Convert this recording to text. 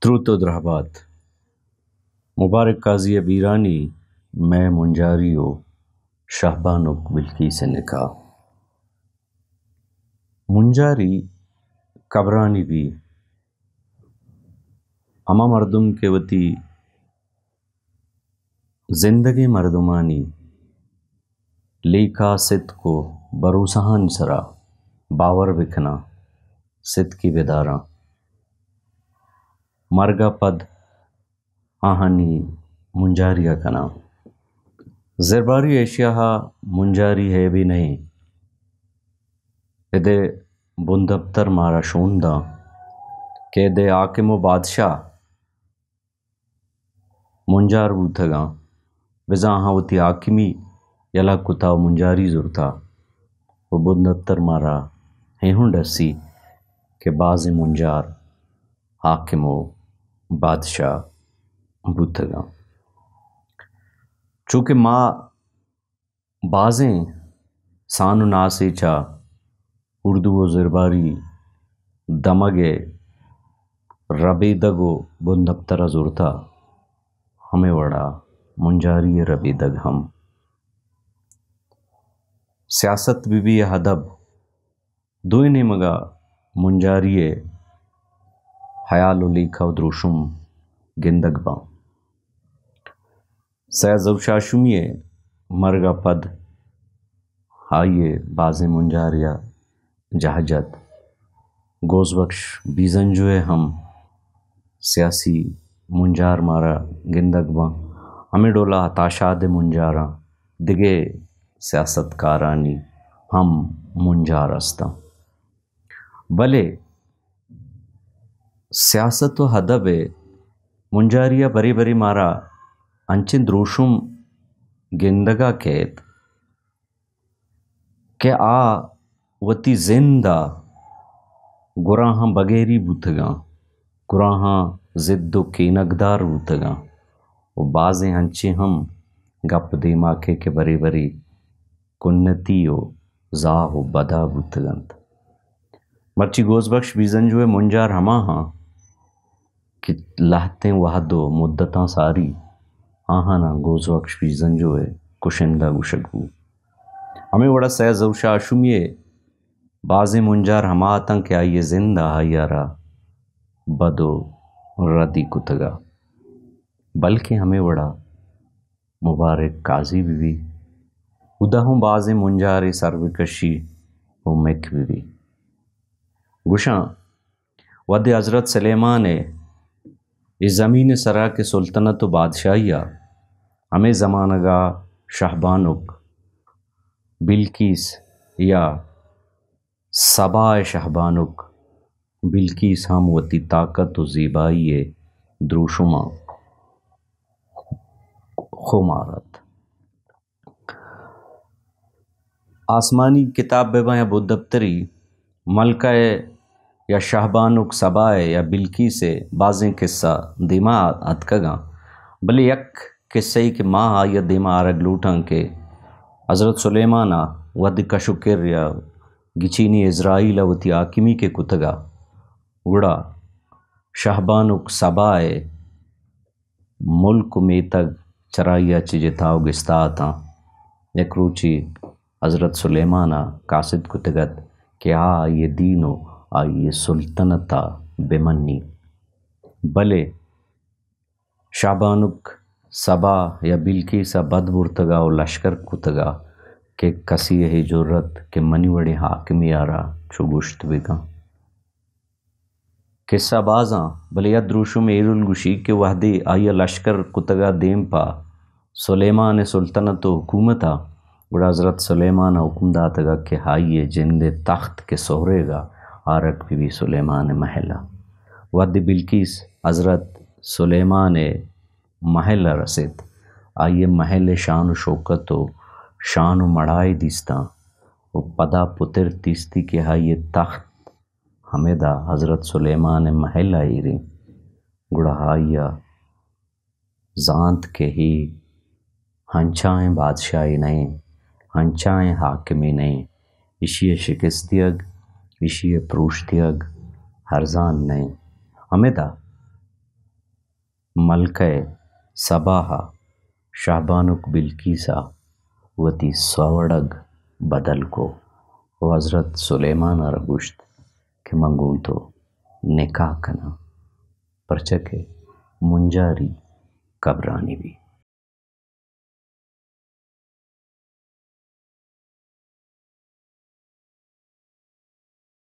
درود و درحبات. مبارک قاضی بیرانی میں منجاری و شہبانک بلکی سے نکاح. منجاری قبرانی بھی ہما مردم کے وتی زندگی مردمانی لیکا ست کو بروسہان سرا باور بکنا ست کی بیداراں مرگا پد آہانی منجاریہ کنا. زرباری ایشیا منجاری ہے بھی نہیں ادے بندبتر مارا شوندا کہ ادے حاکم و بادشاہ منجار بوتھگاں بزا ہاں وتی حاکمی یلا کتا منجاری زرتا و بندبتر مارا ہیہون ڈسی کہ باز منجار حاکم و بادشاہ بوتھگاں. چونکہ ماں بازیں سانو ناسی چا اردو و زرباری دمگے ربیدگ و بندبتر زرتا ہمیں وڑا منجاری ربیدگ ہم سیاست بھی ادب دوئی نے مگا منجاری حیال و لیکھا و دروشم گندگ باں. سیزوشاشمی مرگا پد آئیے باز منجاریہ جہجت گوز بخش بیزنجوے ہم سیاسی منجار مارا گندگ باں. ہمیں ڈولا ہتاشاد منجاراں دگے سیاست کارانی ہم منجار استاں. بلے سیاست و ادب منجاریہ بری بری مارا انچن دروشم گندگا کیت کہ وتی زندہ گراہاں بغیری بوتھگاں گراہاں ضد و کینگدار بوتھگاں و بازیں ہنچے ہم گپ دیماکے کے بری بری کنتی و زاہ و بدا بوتھگنت. مرچی گوز بخش بیزنجوے منجار ہما ہاں کہ لہتیں وحد و مدتاں ساری آہانا گوز بخش بیزنجوے کشندہ گوشگ بو. ہمیں وڑا سیزوشا شمیے باز منجار ہما آتاں کہ آئیے زندہ آئیارا بد و ردی کتگا. بلکہ ہمیں وڑا مبارک قاضی بھی ادا ہوں باز منجاری سر بکشی و مک بھی گوشاں ود حضرت سلیمان اس زمین سرا کے سلطنت و بادشاہیہ ہمیں زمانہ گا شہبانک بلکیس یا سبا شہبانک بلکیس ہم وتی طاقت و زیبائی دروشما خمارت. آسمانی کتاب بے یا بدبتری ملکہ یا شہبانک سبائے یا بلکیس بازیں قصہ دیما اتکگاں. بلے یک قصہ کہ ماں آیا دیما آرگ لوٹاں کہ حضرت سلیمانہ ود کشکر یا گچینی اسرائیل وتی حاکمی کے کتگا گڑا شہبانک سبائے ملک میتگ چرائیا چجتاؤ گستاتاں یک روچی حضرت سلیمانہ قاصد کتگت کہ آئیے دین و آئیے سلطنتا بمنی. بلے شہبانک سبا یا بلکیسا بد برتگا و لشکر کتگا کہ کسی ہے جرت کہ منی وڑے حاکمی آرا چو گشت بگاں. قصہ بازاں بلے ید دروشم ایرل گوشی کہ وحدی آئیے لشکر کتگا دیم پا سلیمان سلطنت و حکومتا گڑا حضرت سلیمان حکم داتگا کہ آئیے جند تخت کے سہرے گا آرک بھی سلیمان محلہ. ود بلکیس حضرت سلیمان محلہ رسید آئیے محل شان و شوکت و شان و مڑائی دیستاں و پدا پتر تیستی کہ آئیے تخت ہمیں دا حضرت سلیمان محلہ ایریں گڑا آئیا زانت کے ہی ہنچائیں بادشاہی نہیں ہنچائیں حاکمی نہیں اشیے شکستیگ اشیے پروشتیگ ہرزان نہیں. ہمیں دا ملکہ صباہا شاہبانک بلکیسا وتی سوڑگ بدل کو. و حضرت سلیمان گوشت کہ منگون تو نکاح کنا پرچہ کہ منجاری قبرانی بھی.